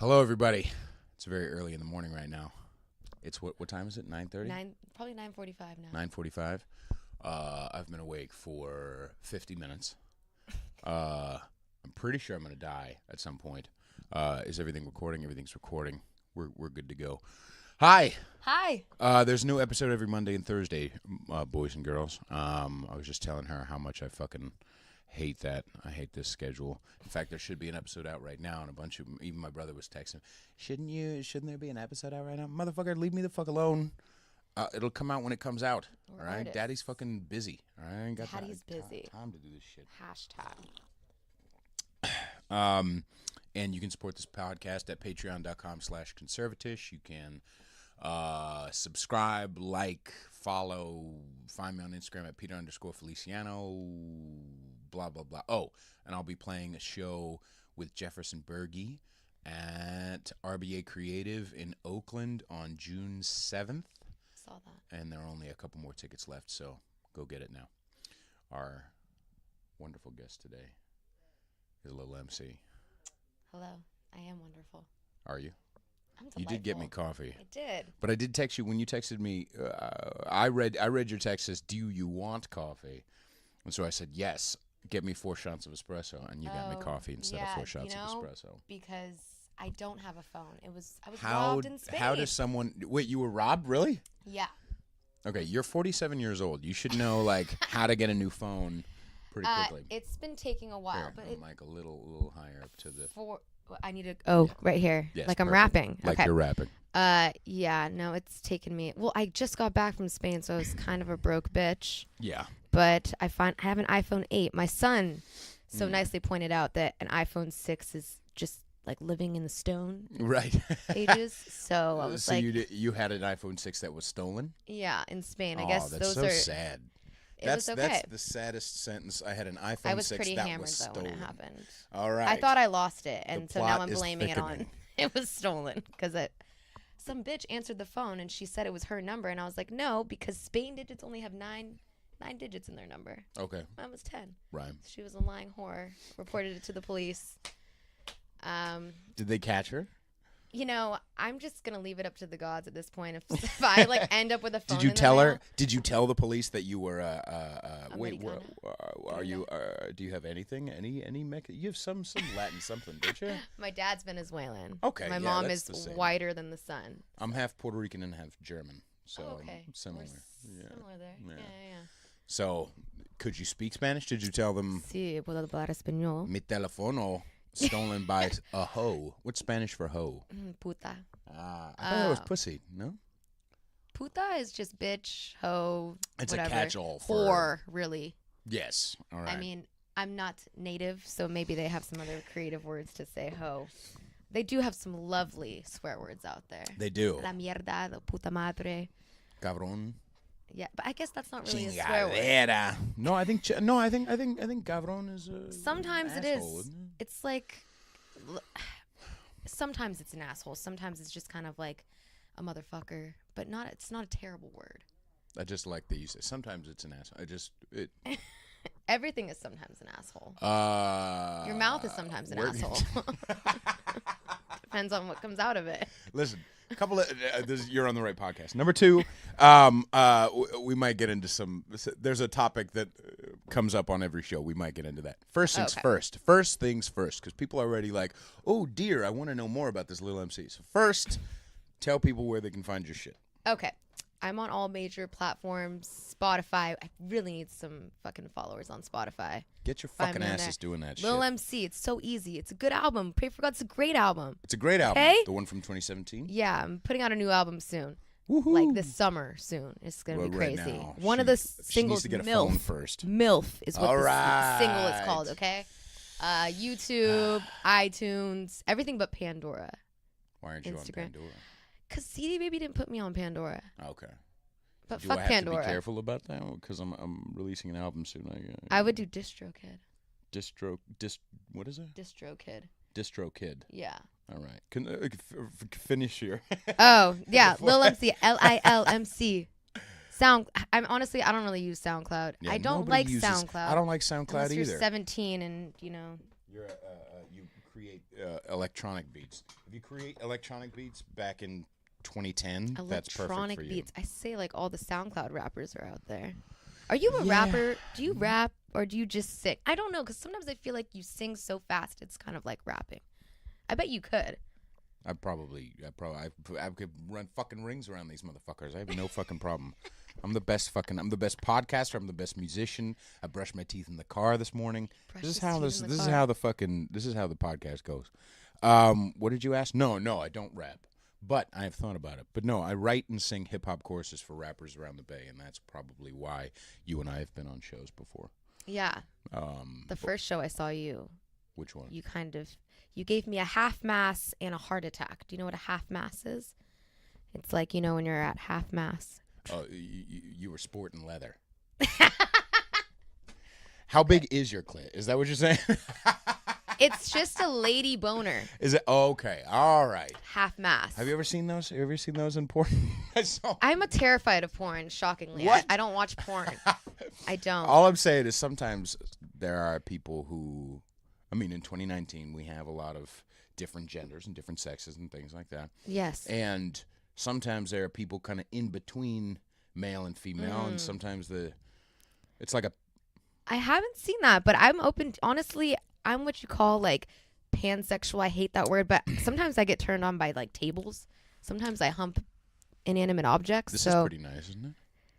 Hello, everybody. It's very early in the morning right now. It's what time is it? 9:30? Probably 9:45 now. 9:45. I've been awake for 50 minutes. I'm pretty sure I'm going to die at some point. Is everything recording? Everything's recording. We're good to go. Hi. Hi. There's a new episode every Monday and Thursday, boys and girls. I was just telling her how much I fucking hate that. I hate this schedule. In fact, there should be an episode out right now, and a bunch of even my brother was texting, Shouldn't there be an episode out right now? Motherfucker, leave me the fuck alone. It'll come out when it comes out. All right? Daddy's fucking busy. All right? I ain't got Daddy's busy. Time to do this shit. Hashtag. And you can support this podcast at patreon.com/conservatish. You can subscribe, like, follow, find me on Instagram at Peter_Feliciano, blah, blah, blah. Oh, and I'll be playing a show with Jefferson Berge at RBA Creative in Oakland on June 7th. Saw that. And there are only a couple more tickets left, so go get it now. Our wonderful guest today is Lil MC. Hello. I am wonderful. Are you? I'm delightful. You did get me coffee. I did. But I did text you when you texted me. I read your text as, "Do you want coffee?" And so I said, "Yes. Get me 4 shots of espresso." And you got me coffee instead of 4 shots of espresso. Because I don't have a phone. I was How, robbed in Spain. How does someone? Wait, you were robbed? Really? Yeah. Okay, you're 47 years old. You should know how to get a new phone pretty quickly. It's been taking a while, Here, but I'm a little higher up to the. I need to. Oh, right here. Yes, like I'm perfect. rapping. Like okay. you're rapping. Yeah. No, it's taken me. Well, I just got back from Spain, so I was kind of a broke bitch. Yeah. But I have an iPhone 8. My son so nicely pointed out that an iPhone 6 is just like living in the stone Right. ages. So I was you had an iPhone 6 that was stolen? Yeah, in Spain. I guess that's those so are sad. That's okay. That's the saddest sentence. I had an iPhone 6 I was pretty that hammered was though stolen. when it happened. All right. I thought I lost it, and The so now plot I'm is blaming it on thickening. it was stolen because some bitch answered the phone and she said it was her number, and I was like, no, because Spain digits only have nine digits in their number. Okay. Mine was 10. Right. She was a lying whore. Reported it to the police. Did they catch her? You know, I'm just gonna leave it up to the gods at this point. If I end up with a phone. Did you in the tell mail, her? Did you tell the police that you were? Wait, Americana. are you? Do you have anything? Any you have some Latin something, don't you? My dad's Venezuelan. Okay. My yeah, mom that's is the same. whiter than the sun. I'm half Puerto Rican and half German, so okay. similar. We're similar there. Yeah. So, could you speak Spanish? Did you tell them? Sí, puedo hablar español. Mi teléfono stolen by a hoe. What's Spanish for hoe? Puta. I thought it was pussy. No. Puta is just bitch, hoe, It's whatever. a catch-all for whore, really. Yes. All right. I mean, I'm not native, so maybe they have some other creative words to say hoe. They do have some lovely swear words out there. They do. La mierda, the puta madre. Cabrón. Yeah, but I guess that's not really a swear word. Chingadera. No, I think cabrón is a Sometimes it asshole, is. Isn't it? It's like sometimes it's an asshole. Sometimes it's just kind of like a motherfucker, but it's not a terrible word. I just like that you say sometimes it's an asshole. Everything is sometimes an asshole. Your mouth is sometimes an asshole. Depends on what comes out of it. Listen, a couple of you're on the right podcast. Number 2, we might get into some. There's a topic that comes up on every show. We might get into that. First things first. First things first, because people are already like, oh dear, I want to know more about this Lil MC. So first, tell people where they can find your shit. Okay. I'm on all major platforms. Spotify. I really need some fucking followers on Spotify. Get your fucking asses doing that shit. Lil MC. It's so easy. It's a good album. Pray for God. It's a great album. It's a great album. Okay? The one from 2017? Yeah. I'm putting out a new album soon. Woohoo. Like this summer soon. It's going to be Right crazy. now, One of the she singles, needs to get a MILF. phone first. MILF is what All the single is right. called, okay? YouTube, iTunes, everything but Pandora. Why aren't you on Instagram. Pandora? Because CD Baby didn't put me on Pandora. Okay. But Do fuck I have Pandora. to be careful about that? Because I'm releasing an album soon. I would do DistroKid. What is it? DistroKid. DistroKid. Yeah. All right. Finish here. Oh, yeah. Lil MC. LILMC. I don't really use SoundCloud. Yeah, I don't nobody like uses- SoundCloud. I don't like SoundCloud Unless either. you're 17 and, you know. You're you create electronic beats. If you create electronic beats back in 2010, that's perfect Electronic for you. beats. I say like all the SoundCloud rappers are out there. Are you a Yeah. rapper? Do you rap or do you just sing? I don't know, because sometimes I feel like you sing so fast it's kind of like rapping. I bet you could. I could run fucking rings around these motherfuckers. I have no fucking problem. I'm the best podcaster. I'm the best musician. I brushed my teeth in the car this morning. This is how the podcast goes. What did you ask? No, I don't rap. But I have thought about it. But no, I write and sing hip hop courses for rappers around the Bay, and that's probably why you and I have been on shows before. Yeah. The first show I saw you. Which one? You gave me a half mass and a heart attack. Do you know what a half mass is? It's like, when you're at half mass. Oh, you were sporting leather. How big is your clit? Is that what you're saying? It's just a lady boner. Is it? Oh, okay. All right. Half mass. Have you ever seen those? Have you ever seen those in porn? I'm terrified of porn, shockingly. What? I don't watch porn. I don't. All I'm saying is sometimes there are people who, in 2019, we have a lot of different genders and different sexes and things like that. Yes. And sometimes there are people kind of in between male and female, and sometimes it's like a... I haven't seen that, but I'm open. Honestly, I'm what you call like pansexual. I hate that word, but sometimes I get turned on by like tables. Sometimes I hump inanimate objects. This is pretty nice, isn't it?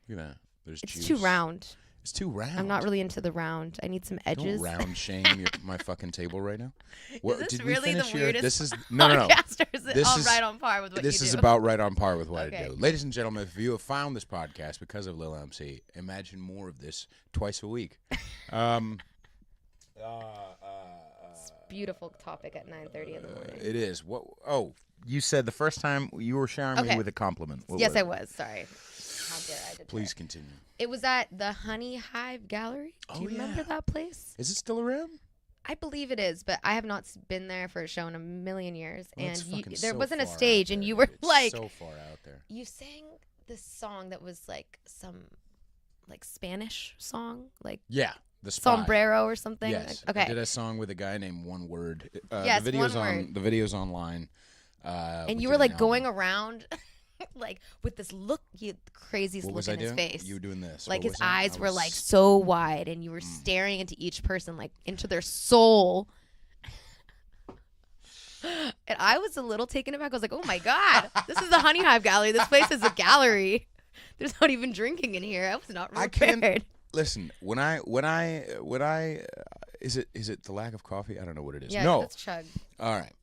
Look at that. There's It's juice. too round. It's too round. I'm not really into the round. I need some edges. Don't round shame my fucking table right now. Is this really the weirdest This is no. podcast, or is it This all is- right on par with what you do? This is about right on par with what I Okay. do. Ladies and gentlemen, if you have found this podcast because of Lil MC, imagine more of this twice a week. Beautiful topic at 9:30 in the morning. It is. What? Oh, you said the first time you were showering me with a compliment. What Yes, was I it? was. Sorry. How dare I did Please that. continue. It was at the Honey Hive Gallery. Do you remember that place? Is it still around? I believe it is, but I have not been there for a show in a million years. Well, it's and fucking there so wasn't a far stage, out and there, you were dude. It's like, so far out there. you sang this song that was like some like Spanish song, like Yeah, the Spy. sombrero or something. Yes. Okay. I did a song with a guy named One Word. Yes, the video's One Word. The video's online. And we you did were an like album. going around like with this look, craziest What look was in I his doing? face. You were doing this. Like What his was it? eyes I were was- like so wide, and you were staring into each person, like into their soul. And I was a little taken aback. I was like, oh my God, this is the Honey Hive Gallery. This place is a gallery. There's not even drinking in here. I was not I prepared. can't listen. When I is it the lack of coffee? I don't know what it is. Yeah, No. let's chug. All right.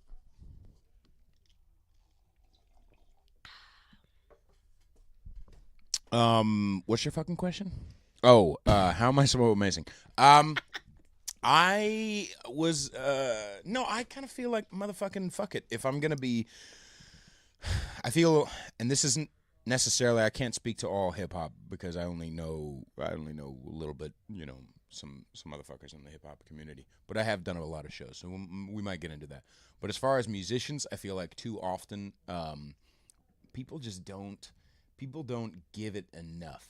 What's your fucking question? Oh, how am I so amazing? I was no, I kind of feel like motherfucking fuck it. If I'm gonna be, I feel, and this isn't necessarily. I can't speak to all hip hop because I only know a little bit. Some motherfuckers in the hip hop community, but I have done a lot of shows, so we might get into that. But as far as musicians, I feel like too often people don't give it enough.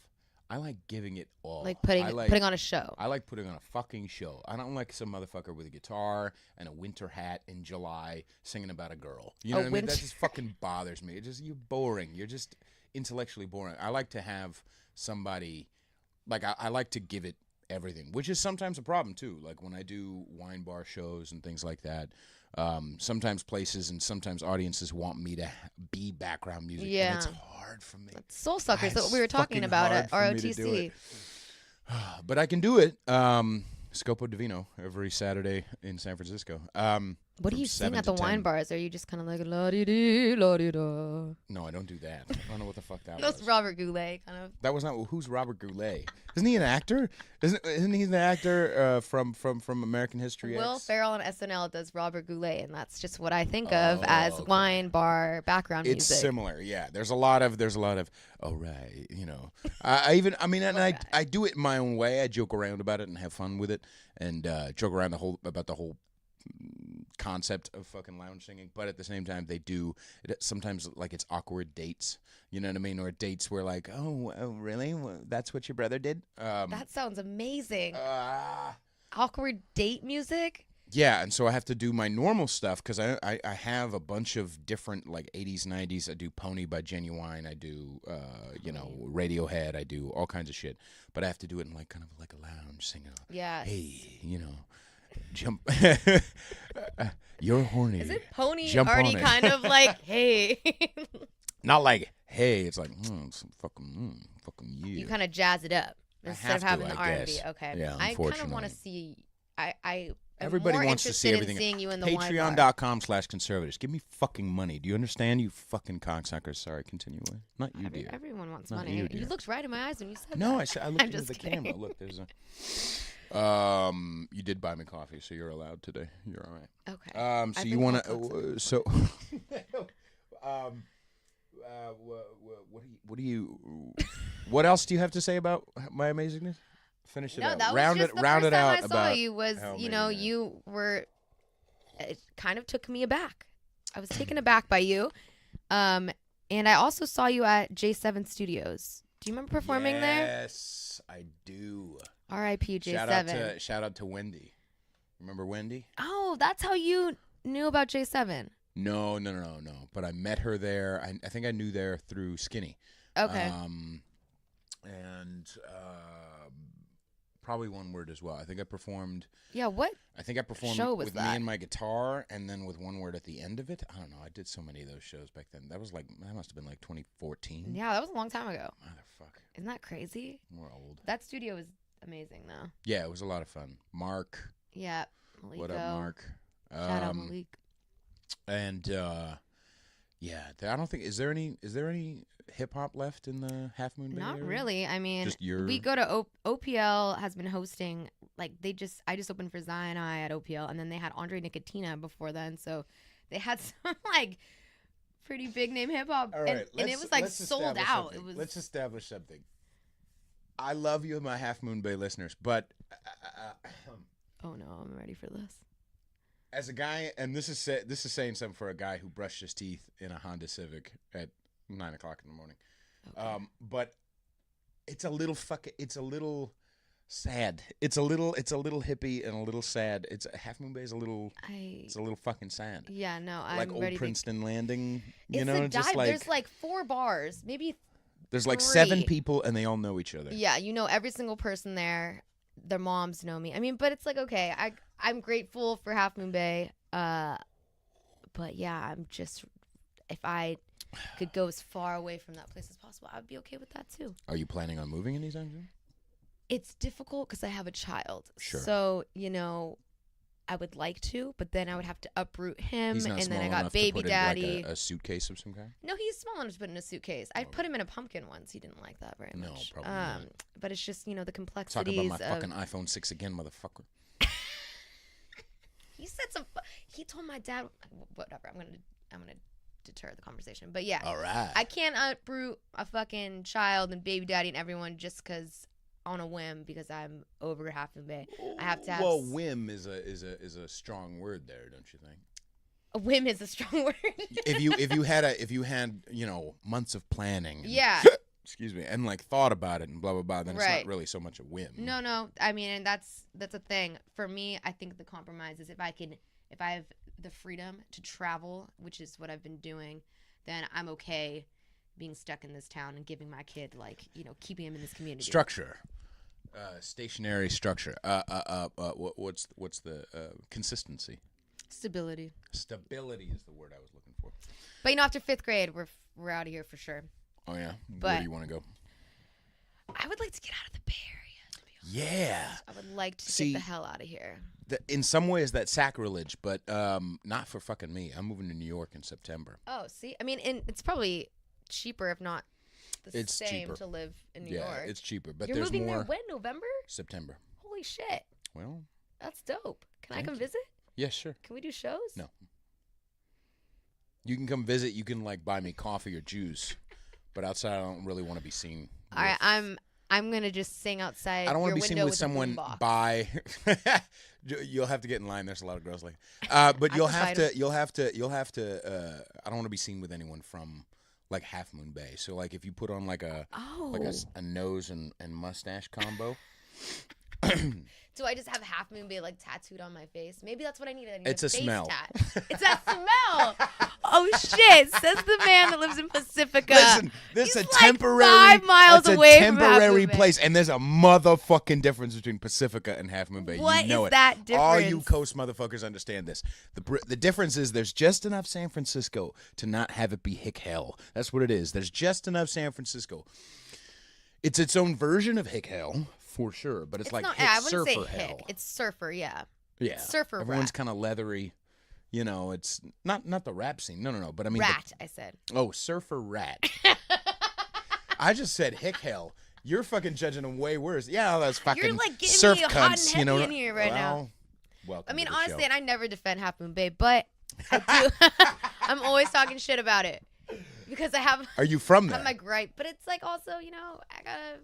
I like giving it all. Like putting on a show. I like putting on a fucking show. I don't like some motherfucker with a guitar and a winter hat in July singing about a girl. You know what I mean? That just fucking bothers me. You're boring. You're just intellectually boring. I like to have somebody, like I like to give it everything, which is sometimes a problem too. Like when I do wine bar shows and things like that, sometimes places and sometimes audiences want me to be background music. Yeah. And it's hard for me. Soul Suckers that It's we were talking fucking about at hard for me to do ROTC. it. But I can do it. Scopo Divino every Saturday in San Francisco. What do from you sing 7 at to the wine 10. bars? Are you just kind of like la-di-dee, la-di-da? No, I don't do that. I don't know what the fuck that That's was. Robert Goulet, kind of. That was not. Who's Robert Goulet? Isn't he an actor? Isn't he the actor from American History Will X? Ferrell on SNL does Robert Goulet, and that's just what I think of as okay. wine bar background It's music. similar, yeah. There's a lot of. Oh right, I do it in my own way. I joke around about it and have fun with it, and joke around about the whole concept of fucking lounge singing. But at the same time, they do it sometimes like it's awkward dates. You know what I mean? Or dates where like, oh really? That's what your brother did? That sounds amazing. Awkward date music. Yeah, and so I have to do my normal stuff because I have a bunch of different like 80s, 90s. I do Pony by Genuine. I do Radiohead. I do all kinds of shit. But I have to do it in like kind of like a lounge singer. Yeah. Hey, jump. You're horny. Is it Pony Jump already on it. kind of like, hey? Not like hey. It's like fucking yeah. You kind of jazz it up instead of having the I R&B. guess. Okay. Yeah, I kind of want unfortunately. to see. I Everybody more wants to see interested everything. in seeing you in the wine bar. Patreon.com/conservatish. Give me fucking money. Do you understand, you fucking cocksuckers? Sorry, continue. Not you, dear. Everyone wants Not money. you, dear. You looked right in my eyes when you said No, that. I looked I'm into just the kidding. camera. Look, there's a. You did buy me coffee, so you're allowed today. You're all right. Okay. So you want to? So. What do you? What else do you have to say about my amazingness? Finish it No, out. that round was just it. the Round first it time out I saw about you was, how you amazing that. you were. It kind of took me aback. I was taken aback by you, and I also saw you at J7 Studios. Do you remember performing there? Yes, I do. R.I.P. J7. Shout out to Wendy. Remember Wendy? Oh, that's how you knew about J7. No. But I met her there. I think I knew there through Skinny. Okay. And probably one word as well. I think I performed. Yeah. What? I think I performed show was with that? me and my guitar, and then with one word at the end of it. I don't know. I did so many of those shows back then. That must have been like 2014. Yeah, that was a long time ago. Motherfuck. Isn't that crazy? We're old. That studio was amazing, though. Yeah, it was a lot of fun. Mark. Yeah. Maliko. What up, Mark? Shout out Malik. And yeah, I don't think is there any hip hop left in the Half Moon Bay Not area? really. I mean, Just your... we go to OPL has been hosting, like I just opened for Zion I at OPL, and then they had Andre Nicotina before then, so they had some like pretty big name hip hop, All right, and it was like sold out. It was. Let's establish something. I love you, my Half Moon Bay listeners, but Oh no, I'm ready for this. as a guy, and this is saying something for a guy who brushed his teeth in a Honda Civic at 9 o'clock in the morning. Okay. But it's a little sad. It's a little hippie and a little sad. Half Moon Bay is it's a little fucking sad. Yeah, no, I'm like ready. old Princeton Landing, It's know, a just dive. like There's like 4 bars, maybe. there's like 3. 7 people and they all know each other. Yeah, you know every single person there. Their moms know me. I mean, but it's like, okay, I'm grateful for Half Moon Bay. But yeah, I'm just, if I could go as far away from that place as possible, I'd be okay with that too. Are you planning on moving anytime soon? It's difficult because I have a child. Sure. So, I would like to, but then I would have to uproot him, He's not and small then I got enough baby to put daddy. in like a suitcase of some kind? No, he's small enough to put in a suitcase. I put him in a pumpkin once. He didn't like that very No, much. probably not. But it's just, the Talk complexities about my of... fucking iPhone 6 again, motherfucker. He said he told my dad, whatever. I'm gonna deter the conversation. But yeah, All right. I can't uproot a fucking child and baby daddy and everyone just because on a whim because I'm over Half Moon Bay. I have to have. Well, whim is a strong word there, don't you think? A whim is a strong word. if you had months of planning. Yeah. Excuse me, and like thought about it and blah blah blah, then it's Right. not really so much a whim. No. I mean, and that's a thing for me. I think the compromise is if I have the freedom to travel, which is what I've been doing, then I'm okay being stuck in this town and giving my kid keeping him in this community. Structure, stationary structure. What's the consistency? Stability. Stability is the word I was looking for. But after 5th grade, we're out of here for sure. Oh yeah, But where do you want to go? I would like to get out of the Bay Area. To be honest. Yeah. I would like to See, get the hell out of here. In some ways, that's sacrilege, but not for fucking me. I'm moving to New York in September. Oh, see, I mean, and it's probably cheaper, if not the It's same, cheaper. to live in New Yeah, York. it's cheaper, but You're there's moving more. there when? November? September. Holy shit, Well, that's dope. Can I Thank come you. visit? yeah, sure. Can we do shows? No. You can come visit. You can like buy me coffee or juice, but outside I don't really want to be seen. All right, I'm gonna just sing outside. I don't want want to to be seen with a someone boombox. by. You'll have to get in line. There's a lot of girls like. But you'll can have fight to. 'em. You'll have to. You'll have to. I don't want to be seen with anyone from like Half Moon Bay. So like if you put on like a Oh, like a nose and mustache combo. Do I just have Half Moon Bay like tattooed on my face? Maybe that's what I need. I need It's a face smell. Tat. It's that smell. Oh shit! Says the man that lives in Pacifica. Listen, this is a He's temporary, 5 miles that's away a from Half temporary Moon Bay. place, and there's a motherfucking difference between Pacifica and Half Moon Bay. What you know is it. that difference? All you coast motherfuckers understand this. The difference is there's just enough San Francisco to not have it be hick hell. That's what it is. There's just enough San Francisco. It's its own version of hick hell for sure, but it's like not, hick I wouldn't surfer say hell. hick. It's surfer, yeah. Yeah, surfer everyone's rat. kind of leathery. You know, it's not the rap scene. No. But I mean, Rat, I said. Oh, surfer rat. I just said hick hell. You're fucking judging them way worse. Yeah, that's fucking You're like getting surf me hot and cunts. heavy You know, in here right now. Welcome. I mean, to the honestly, show. and I never defend Half Moon Bay, but I do. I'm always talking shit about it because I have. Are you from there? I'm my gripe, but it's like also, you know, I gotta.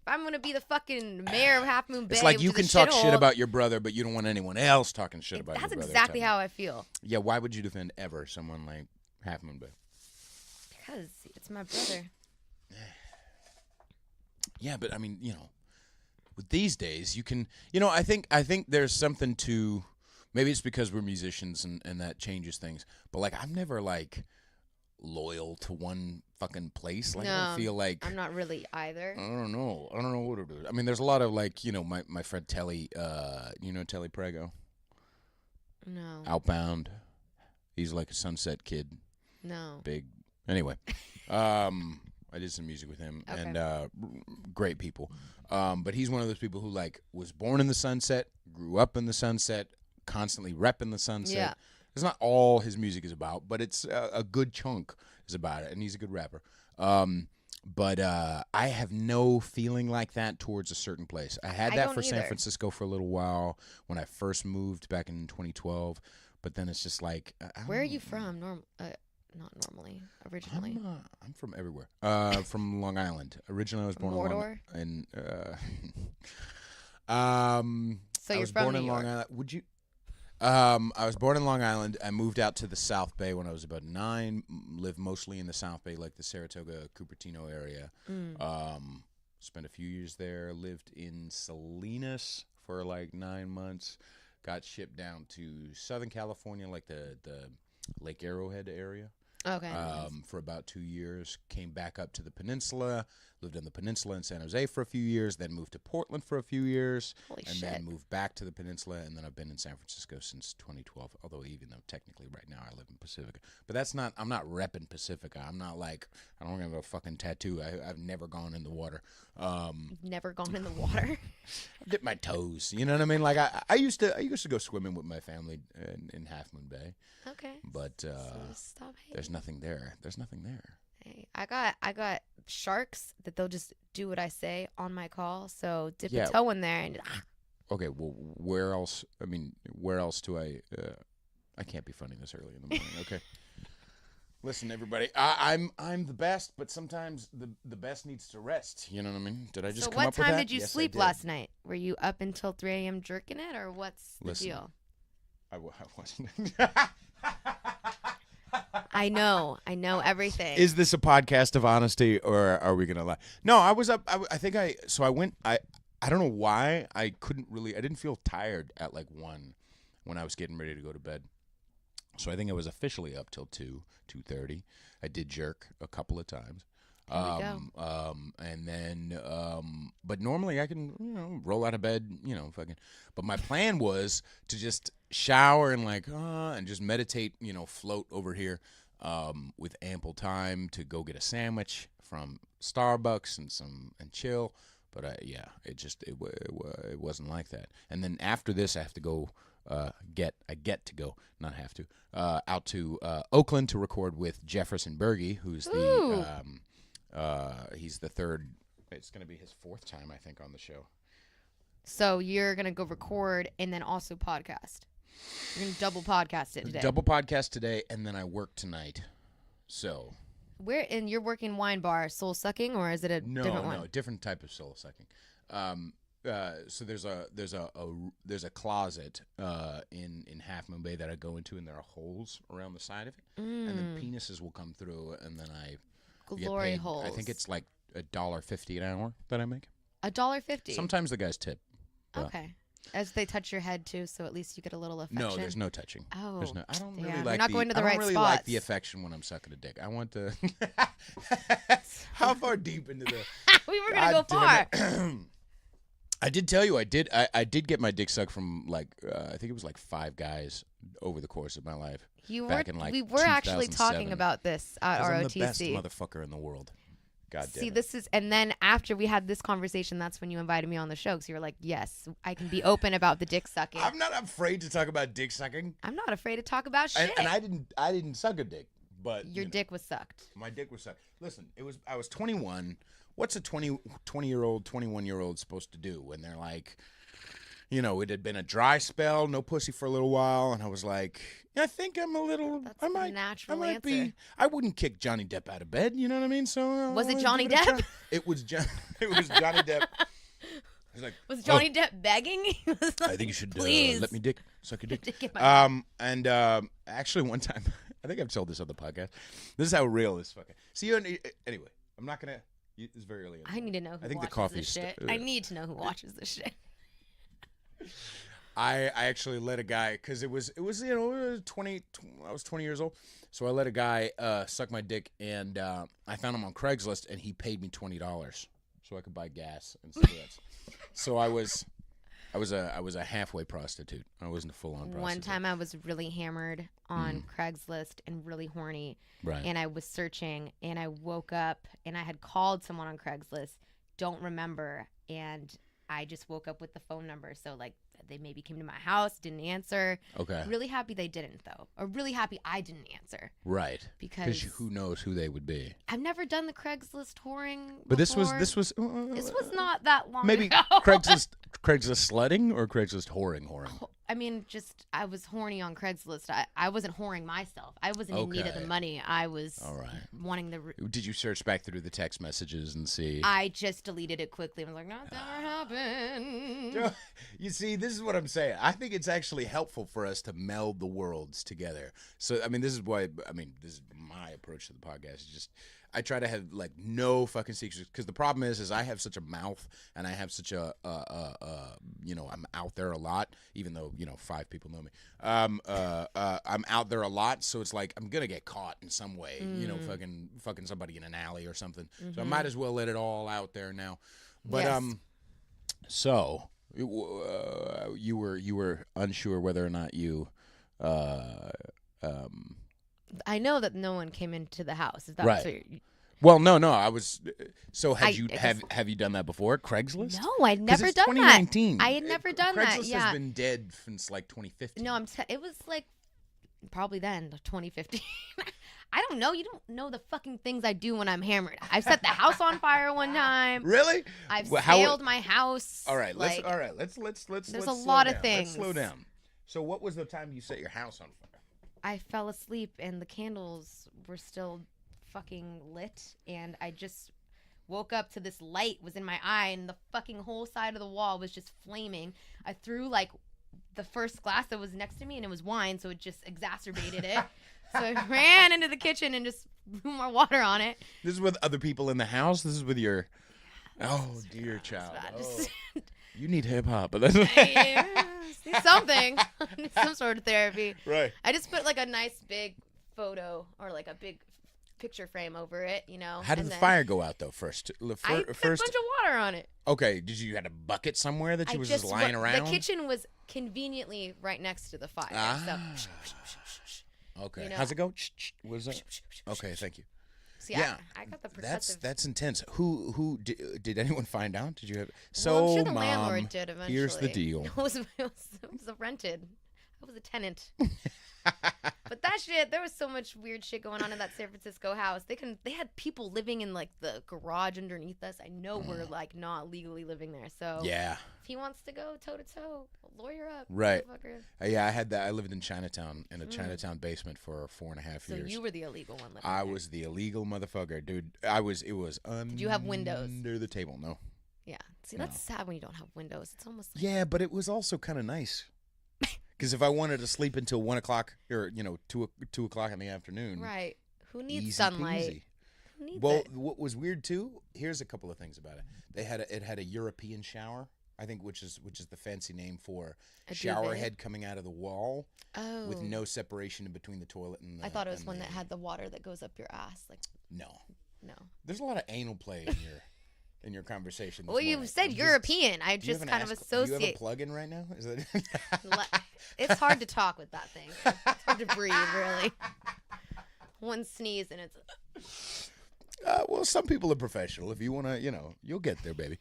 If I'm gonna be the fucking mayor of Half Moon Bay, It's like which you is can a talk shithole, shit about your brother, but you don't want anyone else talking shit about your That's brother. exactly Tell me. how I feel. Yeah, why would you defend ever someone like Half Moon Bay? Because it's my brother. Yeah, but I mean, you know, with these days, you can, you know, I think there's something to, maybe it's because we're musicians and that changes things. But like, I'm never like loyal to one fucking place. Like, I don't feel like I'm not really either. I don't know what to do. I mean, there's a lot of like, you know, my friend Telly, you know Telly Prego? No. Outbound. He's like a Sunset kid. No. Big. Anyway, I did some music with him, Okay. and great people. But he's one of those people who like was born in the Sunset, grew up in the Sunset, constantly repping the Sunset. Yeah. It's not all his music is about, but it's a good chunk is about it, and he's a good rapper. But I have no feeling like that towards a certain place. I had that for San Francisco for a little while when I first moved back in 2012. But then it's just like, where are you from? Not normally. Originally. I'm from everywhere. From Long Island. Originally, I was born Mordor? in So you're from New York. Long Island. Would you? I was born in Long Island. I moved out to the South Bay when I was about 9. Lived mostly in the South Bay, like the Saratoga, Cupertino area. Spent a few years there. Lived in Salinas for like 9 months. Got shipped down to Southern California, like the Lake Arrowhead area. Okay. For about 2 years. Came back up to the peninsula. Lived on the peninsula in San Jose for a few years. Then moved to Portland for a few years. Holy and shit. then moved back to the peninsula. And then I've been in San Francisco since 2012. Although even though technically right now I live in Pacifica. But that's not, I'm not repping Pacifica. I'm not like, I don't have a fucking tattoo. I've never gone in the water. Never gone in the water. Dip my toes. You know what I mean? Like I used to go swimming with my family in Half Moon Bay. Okay. But So stop hating. there's nothing there. There's nothing there. Hey, I got sharks that they'll just do what I say on my call. So dip Yeah. a toe in there and Okay, well, where else? I mean, where else do I? I can't be funny this early in the morning. Okay. Listen, everybody. I'm the best, but sometimes the best needs to rest. You know what I mean? Did I just So come what up with time that? did you Yes, I sleep did. last night? Were you up until 3 a.m. jerking it, or what's the Listen. deal? I wasn't. I know everything. Is this a podcast of honesty, or are we gonna lie? No, I was up. I think I. So I went. I don't know why I couldn't really. I didn't feel tired at like 1 when I was getting ready to go to bed. So I think I was officially up till 2:30. I did jerk a couple of times. There we go. And then, but normally I can, roll out of bed, fucking. But my plan was to just shower and and just meditate, float over here, with ample time to go get a sandwich from Starbucks and chill. But it wasn't like that. And then after this, I have to go. Not have to, out to Oakland to record with Jefferson Berge, who's he's the third. It's going to be his 4th time, I think, on the show. So you're gonna go record and then also podcast. You're gonna double podcast it today. Double podcast today, and then I work tonight. So And you're working wine bar, soul sucking, or is it a different one? No, different type of soul sucking. So there's a closet in Half Moon Bay that I go into, and there are holes around the side of it, and then penises will come through, and then I Glory get paid. holes. I think it's like $1.50 an hour that I make. $1.50. Sometimes the guys tip. But, Okay. As they touch your head too, so at least you get a little affection. No, there's no touching. Oh, there's no. I don't damn. really You're like not the. going to the I don't right really like spots. the affection when I'm sucking a dick. I want the. How far deep into the? We were gonna go God far. damn it. I did tell you I did get my dick sucked from like I think it was like 5 guys over the course of my life. You back were. in, like, We were actually 2007. talking about this at 'Cause ROTC. I'm the best motherfucker in the world. God damn See, it. this is, and then after we had this conversation, that's when you invited me on the show. Because you were like, "Yes, I can be open about the dick sucking." I'm not afraid to talk about dick sucking. I'm not afraid to talk about shit. And I didn't suck a dick, but Your dick was sucked. my dick was sucked. Listen, I was 21. What's a 20-year-old, 21-year-old supposed to do when they're like, you know, it had been a dry spell, no pussy for a little while, and I was like, I think I'm a little. That's I the might. natural I might answer. be. I wouldn't kick Johnny Depp out of bed. You know what I mean? So Was it I'll Johnny give a Depp? try. It was It was Johnny Depp. He's like, Was Johnny Depp begging? He was like, I think you should please let me suck your dick. Get my Actually, one time, I think I've told this on the podcast. This is how real this fucking. See, anyway, I'm not gonna. It's very early. I need to know who I think the watches coffee's this shit. I need to know who watches this shit. I actually let a guy because it was 20. I was 20 years old, so I let a guy suck my dick, and I found him on Craigslist, and he paid me $20 so I could buy gas and cigarettes. So I was a halfway prostitute. I wasn't a full on prostitute. One time I was really hammered on Craigslist and really horny, right? And I was searching, and I woke up, and I had called someone on Craigslist, don't remember, and I just woke up with the phone number. So like they maybe came to my house, didn't answer. Okay. Really happy they didn't though, or really happy I didn't answer. Right. Because who knows who they would be. I've never done the Craigslist whoring. But before. this was not that long maybe ago. Craigslist sledding or Craigslist whoring. I mean, just I was horny on Craigslist. I wasn't whoring myself. I wasn't in need of the Okay. money. I was All right. wanting the. Did you search back through the text messages and see? I just deleted it quickly. I was like, "Not that happened." You see, this is what I'm saying. I think it's actually helpful for us to meld the worlds together. So, I mean, this is my approach to the podcast. It's just, I try to have like no fucking secrets because the problem is I have such a mouth and I have such a I'm out there a lot, even though 5 people know me. I'm out there a lot, so it's like I'm gonna get caught in some way. Fucking somebody in an alley or something. So I might as well let it all out there now. But Yes. so you were unsure whether or not you I know that no one came into the house. Is that Right. what you're, Well, no. I was. So I have you done that before? Craigslist? No, I'd 'Cause never it's done 2019. that. I had never done that. Craigslist Yeah. has been dead since like 2015. No, it was like probably then, 2015. I don't know. You don't know the fucking things I do when I'm hammered. I've set the house on fire one time. Really? I've Well, scaled my house. All right. Like, Let's. there's slow a lot of down. things. Let's slow down. So, what was the time you set your house on fire? I fell asleep and the candles were still fucking lit, and I just woke up to this light was in my eye, and the fucking whole side of the wall was just flaming. I threw like the first glass that was next to me, and it was wine, so it just exacerbated it. So I ran into the kitchen and just threw more water on it. This is with other people in the house. This is with your. Oh dear child. Bad. Oh. Just, You need hip hop, but that's need something. Need some sort of therapy. right. I just put like a nice big photo or like a big picture frame over it, How did and the then fire go out though? First, I put a bunch of water on it. Okay. Did you had a bucket somewhere that you was just lying around? The kitchen was conveniently right next to the fire. Ah. So, Okay. You know. How's it go? What is that? Okay. Thank you. so Yeah. I got the perspective. That's intense. Who did anyone find out? Did you have? So Well, I'm sure the Mom, landlord did eventually. here's the deal. It was a rented. I was a tenant. But that shit, there was so much weird shit going on in that San Francisco house. They had people living in like the garage underneath us. I know we're like not legally living there. So Yeah. if he wants to go toe to toe, lawyer up. Right. motherfucker. Yeah, I had that. I lived in Chinatown in a Chinatown basement for 4.5 So years. you were the illegal one living I there. was the illegal motherfucker, dude. It was under you have windows? the table? No. Yeah. See, that's sad when you don't have windows. It's almost like Yeah, but it was also kind of nice. Because if I wanted to sleep until 1 o'clock or 2 o'clock in the afternoon, right. Who needs easy sunlight? peasy. Who needs Well, it? what was weird too? Here's a couple of things about it. It had a European shower. I think, which is the fancy name for A shower duvet? head coming out of the wall Oh. with no separation in between the toilet and the. I thought it was and one the- that had the water that goes up your ass. Like, No, no. there's a lot of anal play in your conversation. This Well, you morning. said I'm just- European. I Do you have just an kind of ass- Do you have a associate. plug-in right now? Is that? It's hard to talk with that thing. It's hard to breathe, really. One sneeze and it's. Well, some people are professional. If you want to, you'll get there, baby.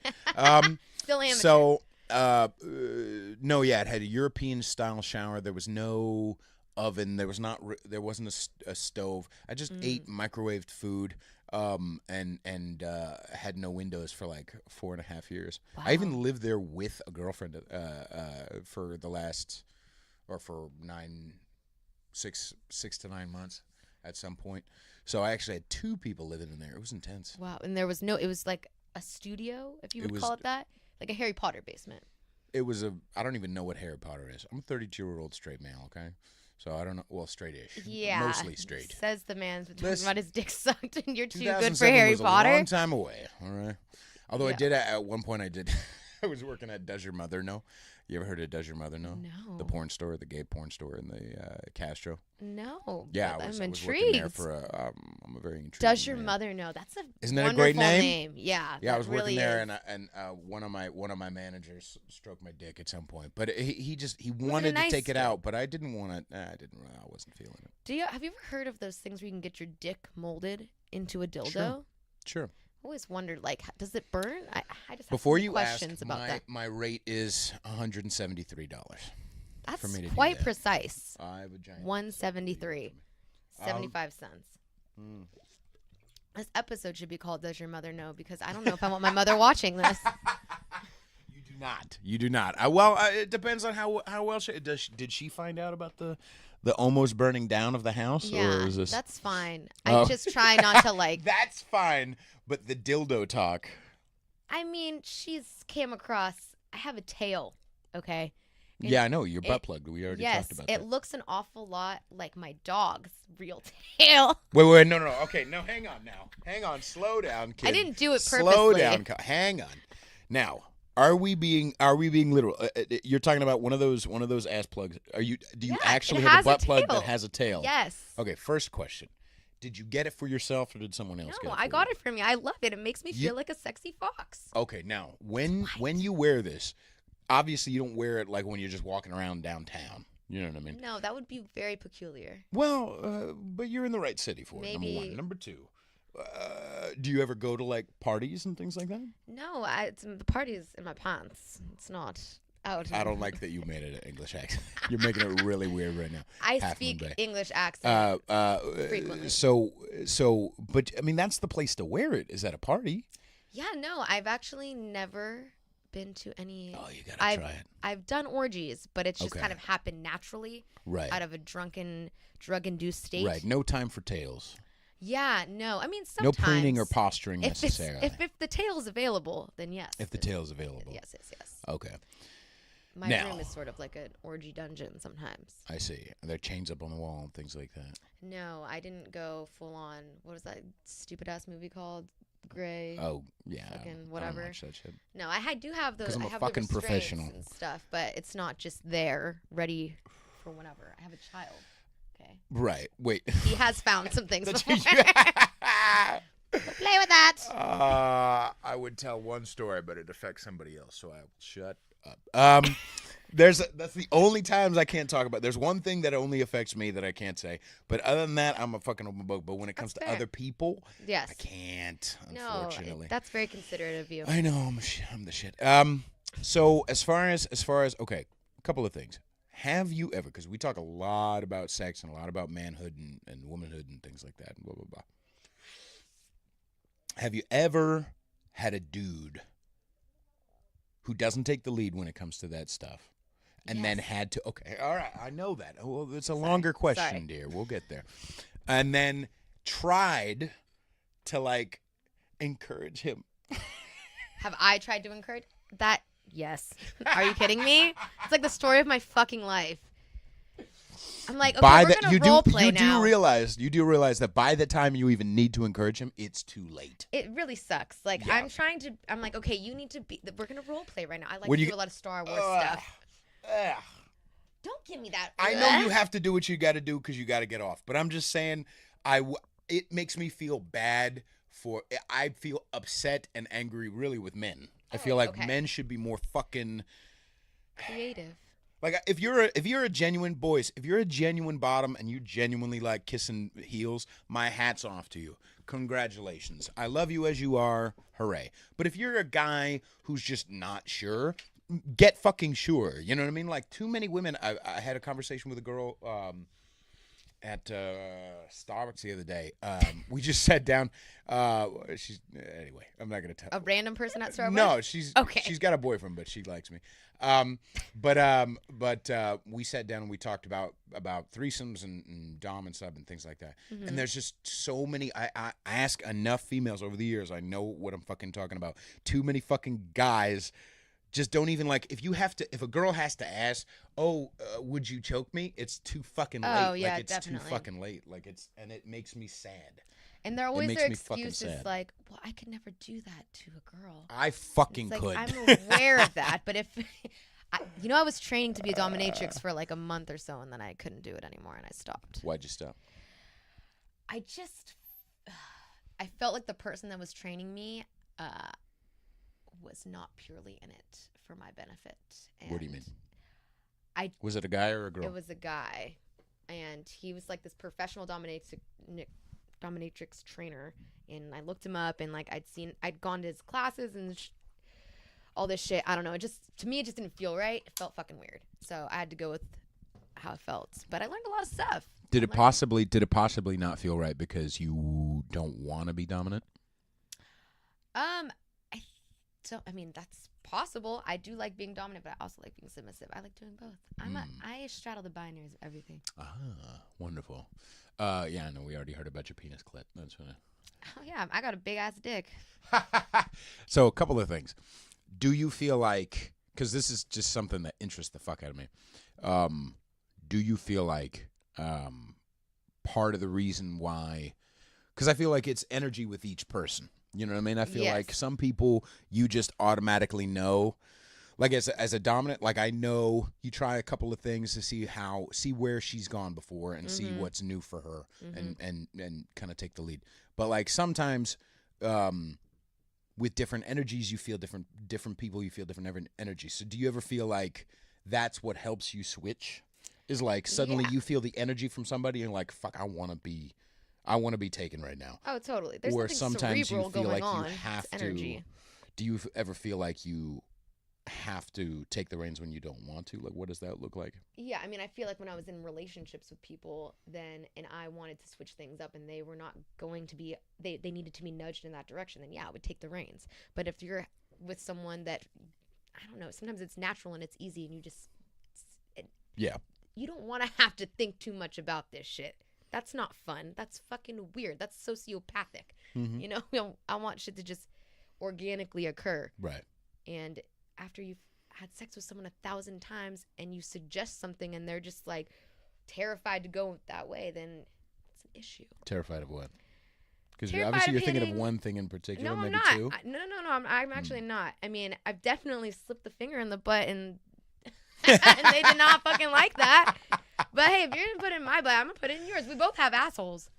Still amateur. So, no, yeah, it had a European style shower. There was no oven. There wasn't a stove. I just ate microwaved food, and had no windows for like 4.5 years. Wow. I even lived there with a girlfriend, for the last, or for 6 to 9 months at some point. So I actually had 2 people living in there. It was intense. Wow. And there was it was like a studio, if you would call it that. Like a Harry Potter basement. It was I don't even know what Harry Potter is. I'm a 32-year-old straight male, okay? So I don't know. Well, straight-ish. Yeah. Mostly straight. Says the man's been talking Listen, about his dick sucked and you're too good for 2007 Harry was Potter. a long time away, all right? Although I Yeah. did, at one point I did, I was working at Does Your Mother Know? You ever heard of Does Your Mother Know? No. The porn store, the gay porn store in the Castro. No. Yeah, but I was I'm working intrigued. there for I'm a very intrigued Does your man. mother know? That's a Isn't that a wonderful great name? Yeah. Yeah, I that was really working there, is. and one of my managers stroked my dick at some point, but he wanted nice to take it dick? out, but I didn't want to. I wasn't feeling it. Have you ever heard of those things where you can get your dick molded into a dildo? Sure. Sure. I always wondered, like, does it burn? I just have Before some you questions ask, about that. my rate is $173. That's for me to do quite that. precise. I have a giant. 173, 75 cents. Mm. This episode should be called "Does Your Mother Know?" Because I don't know if I want my mother watching this. You do not. You do not. It depends on how well did she find out about the almost burning down of the house, Yeah, or is this? that's fine. Oh. I just try not to like. That's fine, but the dildo talk. I mean, she's came across. I have a tail. Okay. And Yeah, I know you're butt plugged. We already yes, talked about it that. looks an awful lot like my dog's real tail. Wait, no. Okay, no, hang on now. Hang on, slow down, kid. I didn't do it Slow purposely. down, hang on. Now, are we being literal? You're talking about one of those ass plugs. Do you Yeah, actually it have has a a butt plug tail. that has a tail? Yes. Okay, first question. Did you get it for yourself or did someone else get No, it? I got it for me. I love it. It makes me feel like a sexy fox. Okay, now when you wear this, obviously you don't wear it like when you're just walking around downtown. You know what I mean? No, that would be very peculiar. Well, but you're in the right city for it. Maybe- Number one. Number two, do you ever go to like parties and things like that? No, the party's in my pants. It's not out. I don't like that you made it an English accent. You're making it really weird right now. I Half speak Moon Bay. English accent. Frequently. So, but I mean, that's the place to wear it. Is at a party. Yeah, no, I've actually never been to any. Oh, you gotta try it. I've done orgies, but it's just Okay. kind of happened naturally Right. out of a drunken, drug-induced state. Right. No time for tails. Yeah, no. I mean, No sometimes. preening or posturing if necessarily. if the tail's available, then yes. If the tail's available. Yes. Okay. My Now- room is sort of like an orgy dungeon sometimes. I see. Are there chains up on the wall and things like that? No, I didn't go full on. What was that stupid ass movie called? Gray. Oh, yeah. Fucking I don't whatever. watch that shit. No, I do have those. 'Cause I'm I a have fucking the restraints professional. and stuff, but it's not just there, ready for whenever. I have a child. Okay, Right. Wait. he has found some things That's- before. Play with that. I would tell one story, but it affects somebody else, so I will shut up. That's the only times I can't talk about. There's one thing that only affects me that I can't say, but other than that, I'm a fucking open book. But when it comes That's to fair. other people, Yes. I can't. No, Unfortunately, that's very considerate of you. I know I'm the shit. So as far as okay, a couple of things. Have you ever? Because we talk a lot about sex and a lot about manhood and womanhood and things like that. And blah blah blah. Have you ever had a dude who doesn't take the lead when it comes to that stuff, and then Yes. had to? Okay, all right, I know that. Well, it's a longer question, Sorry. dear. We'll get there. And then tried to like encourage him. Have I tried to encourage that? Yes. Are you kidding me? It's like the story of my fucking life. I'm like, okay, by we're the, gonna you role do play you now. do realize that by the time you even need to encourage him, it's too late. It really sucks. Like Yeah. I'm like, okay, you need to be. We're gonna role play right now. I like When to you- do a lot of Star Wars stuff. Ugh. Don't give me that. I know you have to do what you got to do because you got to get off. But I'm just saying, it makes me feel bad for. I feel upset and angry really with men. I feel like men should be more fucking creative. Like if you're a genuine boys, if you're a genuine bottom and you genuinely like kissing heels, my hat's off to you. Congratulations. I love you as you are. Hooray. But if you're a guy who's just not sure, get fucking sure. You know what I mean? Like too many women. I had a conversation with a girl at Starbucks the other day. We just sat down. She's anyway. I'm not gonna tell. A random person at Starbucks? No, she's okay. She's got a boyfriend, but she likes me. We sat down and we talked about threesomes and dom and sub and things like that. Mm-hmm. And there's just so many. I ask enough females over the years. I know what I'm fucking talking about. Too many fucking guys just don't even like. If a girl has to ask, would you choke me? It's too fucking late. Oh yeah, like, it's definitely. too fucking late. Like and it makes me sad. And there always makes are me fucking excuses sad. like, well, I could never do that to a girl. I fucking It's like, could. I'm aware of that, but if I was training to be a dominatrix for like a month or so, and then I couldn't do it anymore, and I stopped. Why'd you stop? I felt like the person that was training me was not purely in it for my benefit. And What do you mean? Was it a guy or a girl? It was a guy, and he was like this professional dominatrix trainer, and I looked him up, and like I'd gone to his classes and all this shit. I don't know. To me, it just didn't feel right. It felt fucking weird. So I had to go with how it felt. But I learned a lot of stuff. Did it possibly not feel right because you don't want to be dominant? I mean, that's possible. I do like being dominant, but I also like being submissive. I like doing both. I straddle the binaries of everything. Ah, wonderful. Yeah, I know we already heard about your penis clit. That's what. Oh yeah, I got a big ass dick. So a couple of things. Do you feel like, because this is just something that interests the fuck out of me, do you feel like part of the reason why, because I feel like it's energy with each person. You know what I mean? I feel like some people you just automatically know. Like as a dominant, like I know you try a couple of things to see where she's gone before and see what's new for her and kind of take the lead. But like sometimes with different energies, you feel different people, you feel different energies. So do you ever feel like that's what helps you switch? Is like suddenly you feel the energy from somebody and like, fuck, I want to be taken right now. Oh, totally. There's or something sometimes cerebral you feel going like on. you have It's energy. Do you ever feel like you have to take the reins when you don't want to? Like, what does that look like? Yeah, I mean, I feel like when I was in relationships with people and I wanted to switch things up and they were not going to be, they needed to be nudged in that direction, then yeah, I would take the reins. But if you're with someone that, I don't know, sometimes it's natural and it's easy and you just, you don't want to have to think too much about this shit. That's not fun. That's fucking weird. That's sociopathic. Mm-hmm. You know, I want shit to just organically occur. Right. And after you've had sex with someone 1,000 times and you suggest something and they're just like terrified to go that way, then it's an issue. Terrified of what? Because Terrified obviously you're of thinking hitting- of one thing in particular, No, I'm maybe not. two. No. I'm actually not. I mean, I've definitely slipped the finger in the butt and and they did not fucking like that. But hey, if you're gonna put it in my butt, I'm gonna put it in yours. We both have assholes.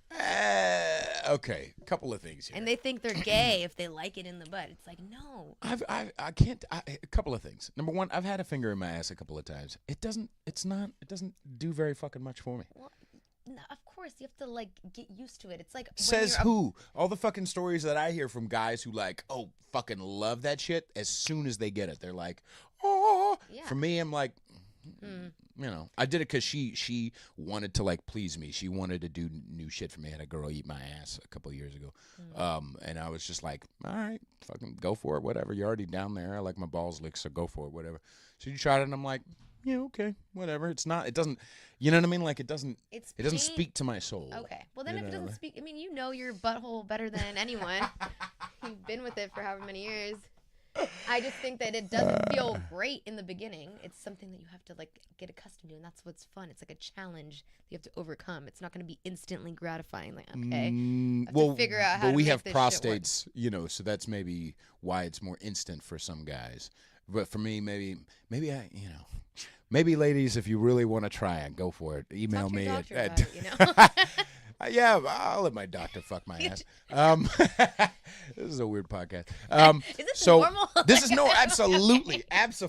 Okay, a couple of things here. And they think they're gay if they like it in the butt. It's like, no. I can't. A couple of things. Number one, I've had a finger in my ass a couple of times. It doesn't do very fucking much for me. Well, no, of course, you have to like get used to it. It's like when Says you're who? All the fucking stories that I hear from guys who like, fucking love that shit. As soon as they get it, they're like, oh. Yeah. For me, I'm like, you know, I did it because she wanted to like please me. She wanted to do new shit for me. I had a girl eat my ass a couple of years ago, and I was just like, all right, fucking go for it, whatever. You're already down there. I like my balls licked, so go for it, whatever. So you tried it, and I'm like, yeah, okay, whatever. It doesn't, you know what I mean? Like it doesn't speak to my soul. Okay. Well, then if it doesn't speak, I mean, you know your butthole better than anyone. You've been with it for however many years. I just think that it doesn't feel great in the beginning. It's something that you have to like get accustomed to, and that's what's fun. It's like a challenge you have to overcome. It's not going to be instantly gratifying. Like, okay, I have to figure out how but to we make have this shit work. prostates, you know, so that's maybe why it's more instant for some guys. But for me, maybe I, you know, maybe ladies, if you really want to try it, go for it. Email Talk to me your at, doctor about it, you know? yeah, I'll let my doctor fuck my ass. This is a weird podcast. Is this so normal? this is absolutely. It's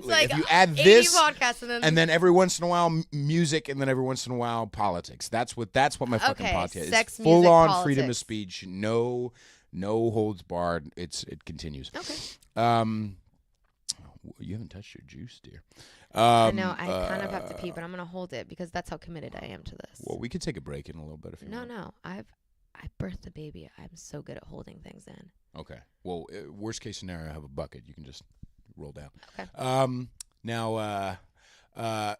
like if you add 80 this podcasts and then every once in a while music, and then every once in a while politics. That's what my fucking Okay, podcast sex, is. Full music, on politics. freedom of speech. No holds barred. It continues. Okay. You haven't touched your juice, dear. I know. I kind of have to pee, but I'm gonna hold it because that's how committed I am to this. Well, we could take a break in a little bit if you want. No. I birthed a baby. I'm so good at holding things in. Okay. Well, worst case scenario, I have a bucket. You can just roll down. Okay. Now, have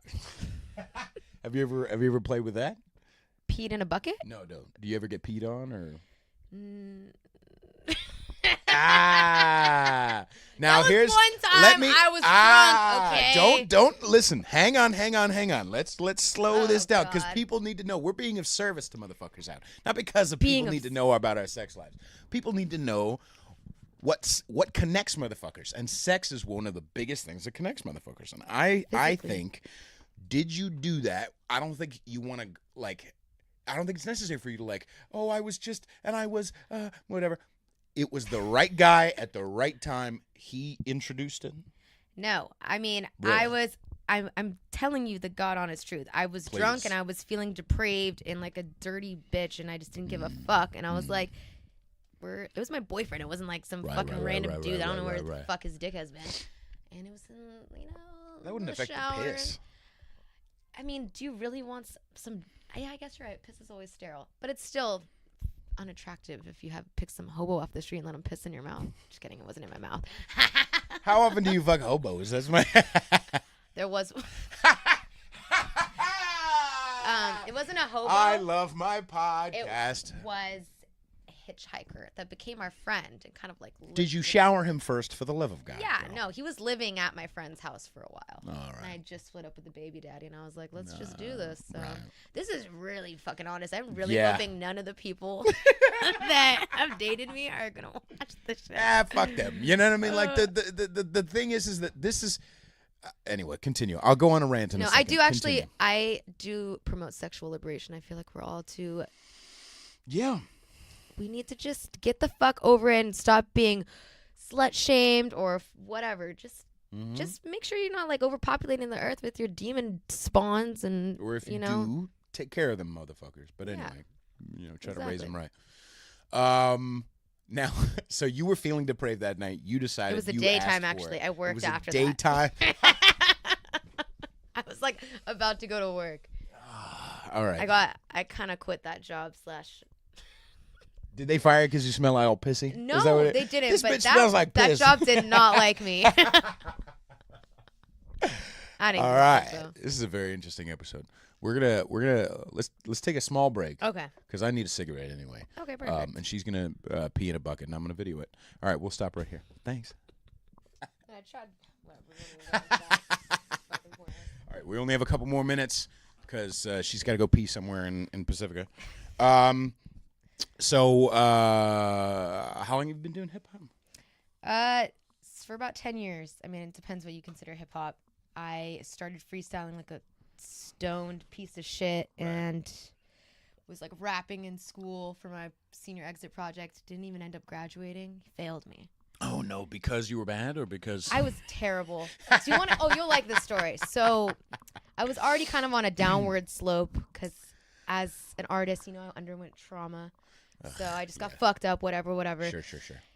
you ever played with that? Peed in a bucket? No. Do you ever get peed on or? Now here's one time let me. I was drunk. Okay. Don't listen. Hang on. Let's slow this down because God. people need to know we're being of service to motherfuckers out. Not because of Being people of need to know about our sex lives. People need to know what connects motherfuckers, and sex is one of the biggest things that connects motherfuckers. And I think, did you do that? I don't think you want to like. I don't think it's necessary for you to like. Oh, I was whatever. It was the right guy at the right time. He introduced it. No, I mean, Really? I'm telling you the God honest truth. I was drunk and I was feeling depraved and like a dirty bitch, and I just didn't give a fuck. And I was like, it was my boyfriend. It wasn't like some fucking random dude. I don't know where the fuck his dick has been. And it was in, That wouldn't the affect shower. the piss. I mean, do you really want some? Yeah, I guess you're right. Piss is always sterile, but it's still unattractive if you have pick some hobo off the street and let him piss in your mouth. Just kidding, it wasn't in my mouth. How often do you fuck hobos? That's my. There was. It wasn't a hobo. I love my podcast. It was a hitchhiker that became our friend and kind of like. Did you shower him first for the love of God? Yeah, girl? no, he was living at my friend's house for a while. All And I right. just split up with the baby daddy, and I was like, let's just do No, this. So right. this is really fucking honest. I'm really Yeah. hoping none of the people that have dated me are gonna watch this shit. Fuck them. You know what I mean? Like the thing is that this is. Anyway, continue. I'll go on a rant in a No, second. I do actually. Continue. I do promote sexual liberation. I feel like we're all too. Yeah. We need to just get the fuck over it and stop being slut shamed or whatever. Just make sure you're not like overpopulating the earth with your demon spawns and Or if you know. do, take care of them motherfuckers. But anyway, try to raise Exactly. them right. Now, so you were feeling depraved that night. You decided It was the you daytime, asked for actually. it. I worked It was after a daytime. I was like about to go to work. All right. I kind of quit that job / Did they fire you because you smell like all pissy? No, Is that what they didn't. This but bitch smells like that piss. job did not like me. I didn't. All think right. so. This is a very interesting episode. We're gonna let's take a small break Okay. because I need a cigarette anyway. Okay. Perfect. And she's gonna pee in a bucket and I'm gonna video it. All right, we'll stop right here. Thanks. I tried. All right, we only have a couple more minutes because she's got to go pee somewhere in Pacifica. So how long have you been doing hip hop? For about 10 years. I mean, it depends what you consider hip hop. I started freestyling like a stoned piece of shit and was like rapping in school for my senior exit project. Didn't even end up graduating. Failed me. Oh no, because you were bad or because I was terrible. Do you want to? Oh, you'll like this story. So, I was already kind of on a downward slope because, as an artist, I underwent trauma. So I just got fucked up. Whatever. Sure.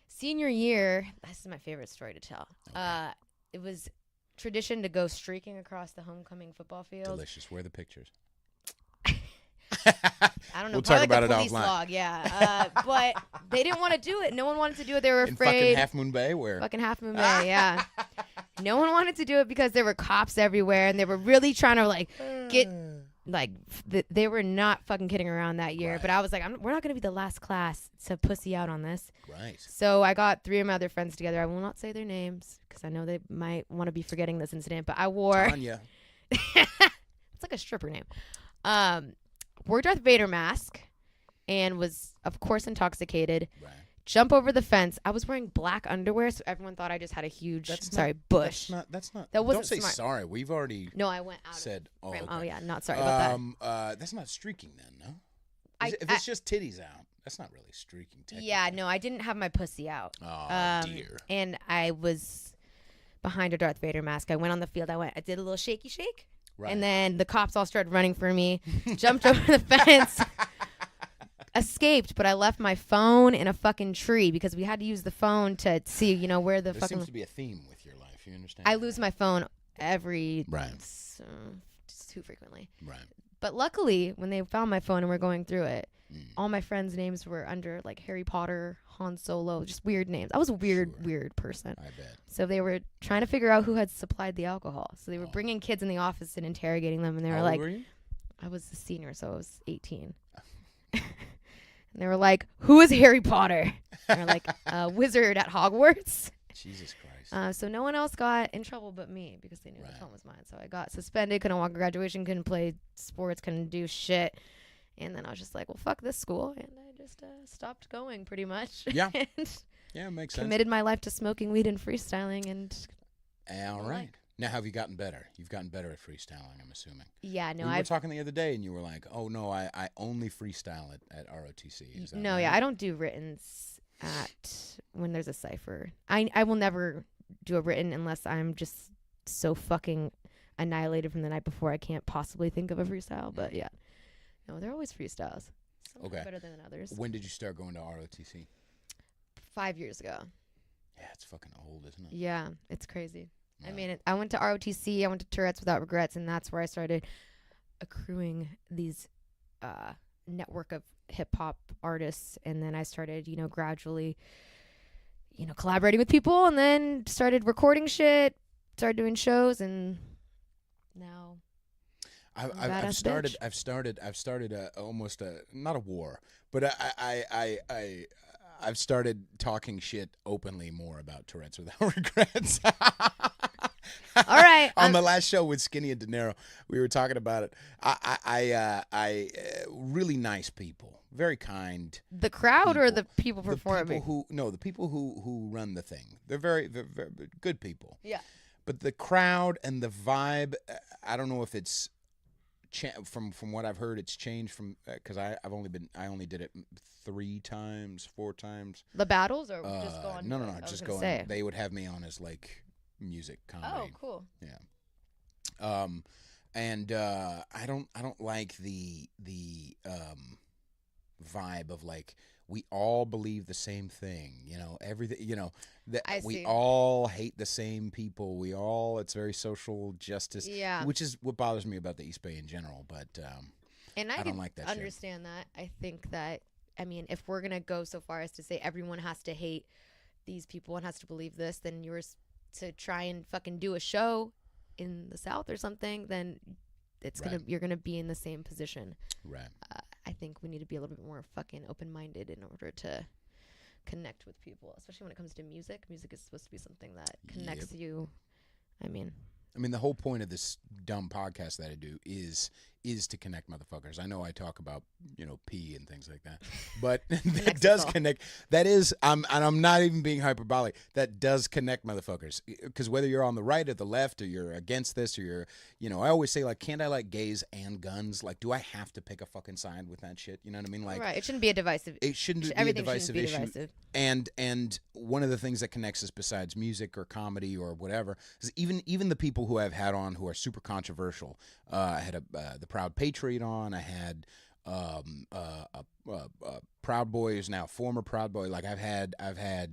Senior year, this is my favorite story to tell. Okay. It was tradition to go streaking across the homecoming football field. Delicious. Where are the pictures? I don't know. We'll probably talk about like it a police offline. log, yeah. But they didn't want to do it. No one wanted to do it. They were In afraid. fucking Half Moon Bay, where? Fucking Half Moon Bay, yeah. No one wanted to do it because there were cops everywhere, and they were really trying to like get like they were not fucking kidding around that year. Right. But I was like, we're not gonna be the last class to pussy out on this. Right. So I got 3 of my other friends together. I will not say their names because I know they might want to be forgetting this incident. But I wore Tanya. it's like a stripper name. Wore Darth Vader mask and was of course intoxicated. Right. Jump over the fence. I was wearing black underwear, so everyone thought I just had a huge bush. That's not. That wasn't Don't say smart. sorry. We've already No, I went out. said. Of Oh, frame. okay. Oh yeah, not sorry about that. That's not streaking then, no. If it's just titties out, that's not really streaking. Yeah, no, I didn't have my pussy out. Oh dear. And I was behind a Darth Vader mask. I went on the field. I did a little shaky shake, Right. and then the cops all started running for me. Jumped over the fence. Escaped, but I left my phone in a fucking tree because we had to use the phone to see, where the There fucking. seems to be a theme with your life. You understand? I lose my phone every. Right. Just too frequently. Right. But luckily, when they found my phone and were going through it, all my friends' names were under like Harry Potter, Han Solo, just weird names. I was a weird person. I bet. So they were trying to figure out who had supplied the alcohol. So they were bringing kids in the office and interrogating them, and they were How like, old were you? I was a senior, so I was 18. And they were like, who is Harry Potter? And they're like, a wizard at Hogwarts. Jesus Christ. So no one else got in trouble but me because they knew Right. the phone was mine. So I got suspended, couldn't walk to graduation, couldn't play sports, couldn't do shit. And then I was just like, well, fuck this school. And I just stopped going pretty much. Yeah. And Yeah, it makes sense. committed my life to smoking weed and freestyling. And All right. Now, have you gotten better? You've gotten better at freestyling, I'm assuming. yeah, no, we were I've talking the other day, and you were like, "Oh no, I only freestyle at ROTC." Is that no, right? yeah, I don't do writtens at when there's a cipher. I will never do a written unless I'm just so fucking annihilated from the night before I can't possibly think of a freestyle. But yeah, no, they're always freestyles. Some are Okay. better than others. When did you start going to ROTC? 5 years ago. Yeah, it's fucking old, isn't it? Yeah, it's crazy. I Wow. mean, I went to ROTC, I went to Tourette's Without Regrets, and that's where I started accruing these network of hip-hop artists. And then I started, gradually, collaborating with people, and then started recording shit, started doing shows, and now I've badass started. bitch. I've started almost not a war, but I've started talking shit openly more about Tourette's Without Regrets. All right. On the last show with Skinny and De Niro, we were talking about it. I really nice people, very kind. The crowd or people. the people performing? The people who run the thing. They're very good people. Yeah. But the crowd and the vibe, I don't know if it's from what I've heard, it's changed from because I only did it 3 times, 4 times. The battles or just go on? No, I was just gonna going. say. They would have me on as like music comedy. Oh, cool. Yeah. And I don't like the vibe of like we all believe the same thing, everything, that I we see. all hate the same people. It's very social justice, Yeah. which is what bothers me about the East Bay in general. But And I don't can like that shit. understand that. I think that, if we're going to go so far as to say everyone has to hate these people and has to believe this, then to try and fucking do a show in the South or something, then you're gonna be in the same position. right. I think we need to be a little bit more fucking open-minded in order to connect with people, especially when it comes to music. Music is supposed to be something that connects you. I mean, the whole point of this dumb podcast that I do is to connect motherfuckers. I know I talk about, pee and things like that, but that does connect. That is, and I'm not even being hyperbolic. That does connect motherfuckers. Because whether you're on the right or the left, or you're against this, or you're, I always say, like, can't I like gays and guns? Like, do I have to pick a fucking side with that shit? You know what I mean? Like, right. It shouldn't be a divisive. it shouldn't be a Everything divisive shouldn't be issue. divisive. And one of the things that connects us besides music or comedy or whatever is even the people who I've had on who are super controversial. I had the Proud Patriot on. I had Proud Boy is now former Proud Boy. Like I've had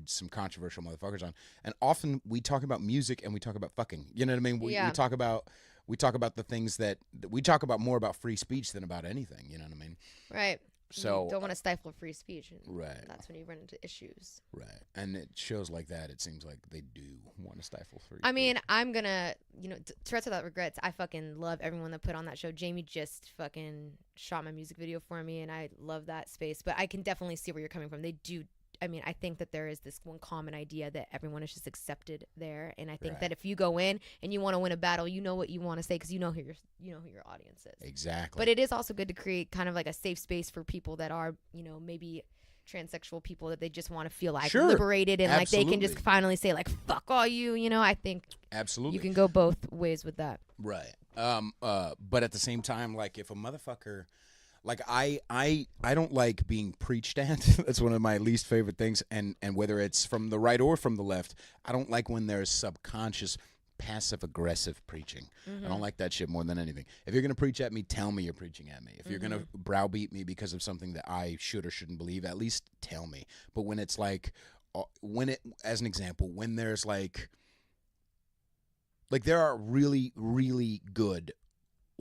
some controversial motherfuckers on, and often we talk about music and we talk about fucking. You know what I mean? We talk about the things that we talk about more about free speech than about anything. You know what I mean? Right. So you don't want to stifle free speech. And right. That's when you run into issues. Right. And it shows like that, it seems like they do want to stifle free I speech. mean, I'm gonna, Threats Without Regrets, I fucking love everyone that put on that show. Jamie just fucking shot my music video for me, and I love that space. But I can definitely see where you're coming from. They do. I mean, I think that there is this one common idea that everyone is just accepted there, and I think that if you go in and you want to win a battle, you know what you want to say because you know who your audience is. Exactly. But it is also good to create kind of like a safe space for people that are, maybe transsexual people that they just want to feel like liberated and like they can just finally say like fuck all you. I think absolutely you can go both ways with that. Right. But at the same time, like if a motherfucker. Like I don't like being preached at. That's one of my least favorite things. And whether it's from the right or from the left, I don't like when there's subconscious passive aggressive preaching. Mm-hmm. I don't like that shit more than anything. If you're gonna preach at me, tell me you're preaching at me. If you're gonna browbeat me because of something that I should or shouldn't believe, at least tell me. But when it's like, as an example, when there's like there are really, really good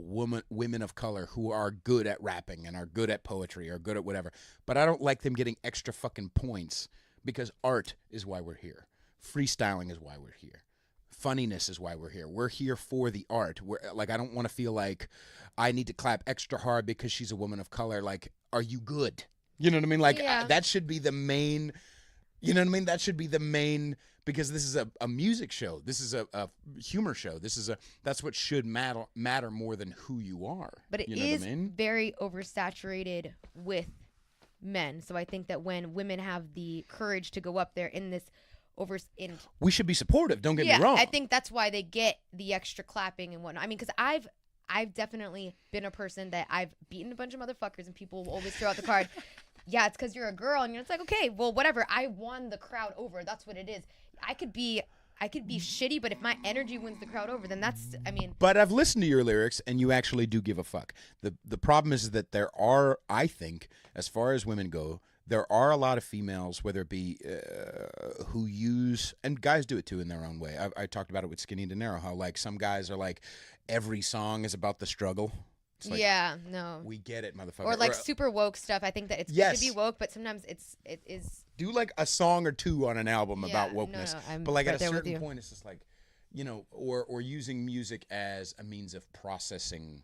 women of color who are good at rapping and are good at poetry or good at whatever, but I don't like them getting extra fucking points because art is why we're here. Freestyling is why we're here. Funniness is why we're here. We're here for the art. I don't want to feel like I need to clap extra hard because she's a woman of color. Like, are you good? You know what I mean? Like, that should be the main, you know what I mean? That should be the main, because this is a music show. This is a humor show. That's what should matter more than who you are. But it is very oversaturated with men. So I think that when women have the courage to go up there in this we should be supportive. Don't get me wrong. I think that's why they get the extra clapping and whatnot. I mean, because I've definitely been a person that I've beaten a bunch of motherfuckers and people will always throw out the card. Yeah, it's because you're a girl, and it's like, okay, well, whatever. I won the crowd over. That's what it is. I could be shitty, but if my energy wins the crowd over, then that's, I mean. But I've listened to your lyrics, and you actually do give a fuck. The problem is that there are, I think, as far as women go, there are a lot of females, whether it be who use, and guys do it too in their own way. I talked about it with Skinny De Niro, how like some guys are like, every song is about the struggle. Like, no. We get it, motherfucker. Or like super woke stuff. I think that it's good to be woke, but sometimes it is. Do like a song or two on an album about wokeness. No, but like at a certain point, it's just like, or using music as a means of processing,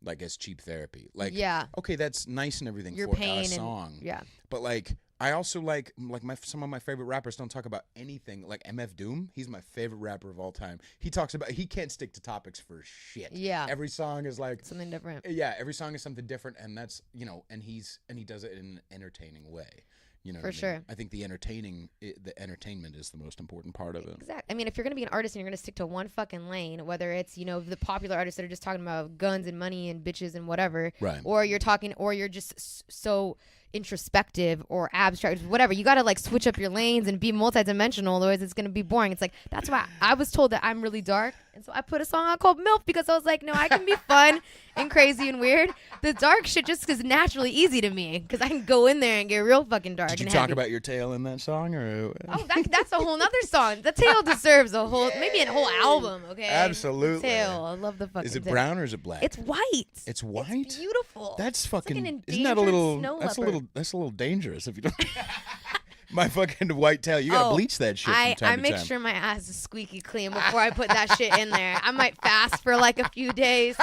like as cheap therapy. Like, okay, that's nice and everything your for pain a song. And, but like, I also like some of my favorite rappers don't talk about anything. Like MF Doom, he's my favorite rapper of all time. He can't stick to topics for shit. Yeah. Every song is like something different. Yeah, every song is something different, and that's and he does it in an entertaining way. For sure. I think the entertainment is the most important part of it. Exactly. I mean, if you're gonna be an artist and you're gonna stick to one fucking lane, whether it's the popular artists that are just talking about guns and money and bitches and whatever, right? Or you're just so introspective or abstract, whatever. You gotta like switch up your lanes and be multidimensional, otherwise it's gonna be boring. It's like that's why I was told that I'm really dark, and so I put a song out called MILF because I was like, no, I can be fun and crazy and weird. The dark shit just is naturally easy to me because I can go in there and get real fucking dark. Did you and talk heavy. about your tail in that song, or? Oh, that's a whole nother song. The tail deserves a whole, maybe a whole album. Okay, absolutely. The tail, I love the fucking. Is it tail. brown or is it black? It's white. It's white. It's beautiful. That's fucking. Like isn't that a little? Snow That's leopard. a little dangerous if you don't. My fucking white tail. You gotta bleach that shit. From time to I make time. sure my ass is squeaky clean before I put that shit in there. I might fast for like a few days.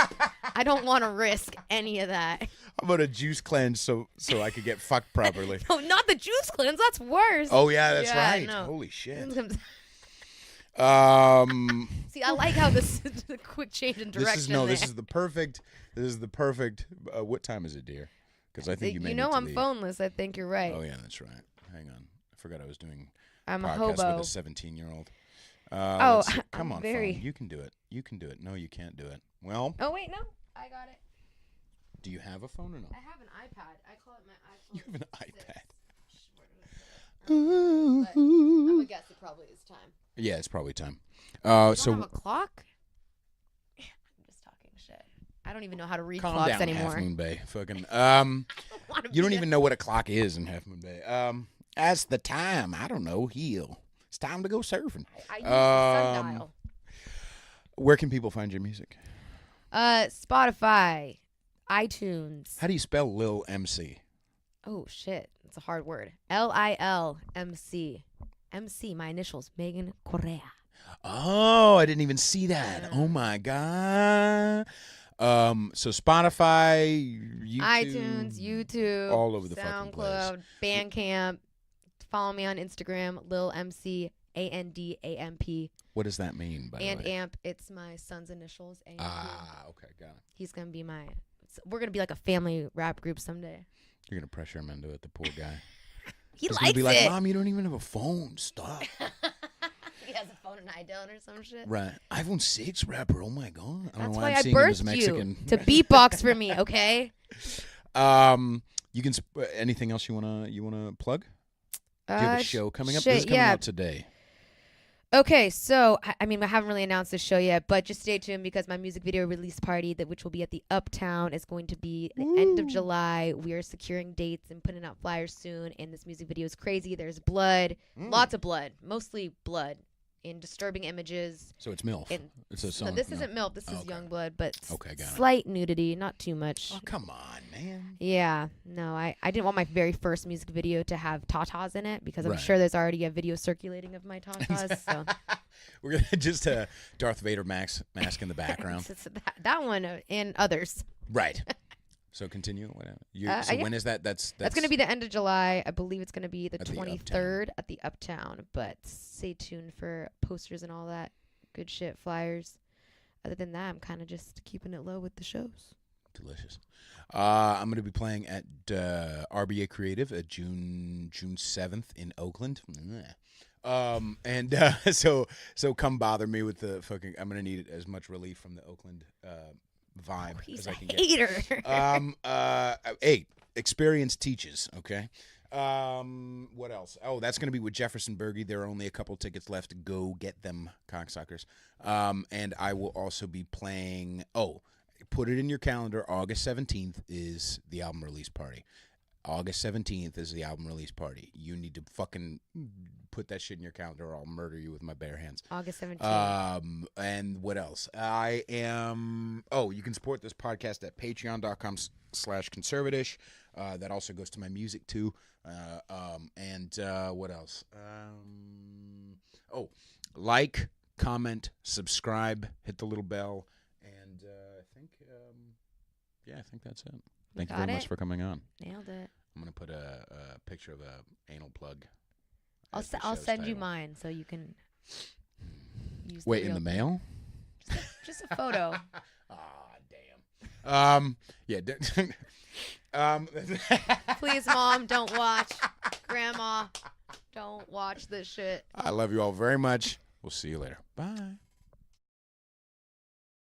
I don't want to risk any of that. How about a juice cleanse so I could get fucked properly? No, not the juice cleanse. That's worse. Oh yeah, that's right. No. Holy shit. See, I like how this the quick change in direction. This is the perfect. What time is it, dear? Because I think I'm phoneless. I think you're right. Oh yeah, that's right. Hang on, I forgot I was doing. I'm a a podcast hobo. with a 17-year-old. Come on, phone. You can do it. You can do it. No, you can't do it. Well. Oh wait, no, I got it. Do you have a phone or no? I have an iPad. I call it my iPhone. You have an iPad. I'm gonna guess it probably is time. Yeah, it's probably time. You don't have a clock? I'm just talking shit. I don't even know how to read clocks down, anymore. Half Moon Bay. Fucking. You don't even know what a clock is in Half Moon Bay. As the time, I don't know. Heel. It's time to go surfing. I use the sundial. Where can people find your music? Spotify, iTunes. How do you spell Lil MC? Oh shit, it's a hard word. LILMC. MC, my initials, Megan Correa. Oh, I didn't even see that. Yeah. Oh my god. So Spotify, YouTube, iTunes, YouTube, all over the fucking place. SoundCloud, Bandcamp. Follow me on Instagram, Lil MC ANDAMP. What does that mean, by And the way? AMP, it's my son's initials. AMP. Okay, got it. He's gonna be we're gonna be like a family rap group someday. You're gonna pressure him into it, the poor guy. He He's likes gonna be like, it. Mom, you don't even have a phone. Stop. He has a phone and iDone or some shit. Right. iPhone 6 rapper. Oh my god. I don't That's know why why I'm I seeing him as birthed Mexican. you to beatbox for me, okay? You can anything else you wanna plug? Do you have a show coming up? This is coming out today. Okay, so I mean, I haven't really announced the show yet, but just stay tuned because my music video release party, which will be at the Uptown, is going to be the end of July. We are securing dates and putting out flyers soon, and this music video is crazy. There's blood, lots of blood, mostly blood, and disturbing images. So it's MILF. It's a song. No, this isn't MILF. This is young blood, but Okay, got it. slight nudity, not too much. Oh, come on, man. Yeah, no, I didn't want my very first music video to have tatas in it because I'm Right. sure there's already a video circulating of my tatas. So We're going to just Darth Vader mask in the background. It's that one and others. Right. So continue. Whatever. Yeah. When is that? That's That's going to be the end of July. I believe it's going to be the At the 23rd at the Uptown. But stay tuned for posters and all that good shit, flyers. Other than that, I'm kind of just keeping it low with the shows. delicious. I'm going to be playing at RBA Creative at June 7th in Oakland. So come bother me with the fucking. I'm going to need as much relief from the Oakland vibe He's as a I can hater. get. Hey, experience teaches. Okay. What else? Oh, that's going to be with Jefferson Berge. There are only a couple tickets left. Go get them, cocksuckers. And I will also be playing. Oh, put it in your calendar. August 17th is the album release party. August 17th is the album release party. You need to fucking put that shit in your calendar or I'll murder you with my bare hands. August 17th. And what else? I am... Oh, you can support this podcast at patreon.com/conservatish. That also goes to my music, too. And what else? Like, comment, subscribe, hit the little bell. And I think that's it. Thank you very much for coming on. Nailed it. I'm going to put a picture of a anal plug. I'll send you mine so you can use Wait, the in the real mail? just a photo. Damn. Yeah. Please, Mom, don't watch. Grandma, don't watch this shit. I love you all very much. We'll see you later. Bye.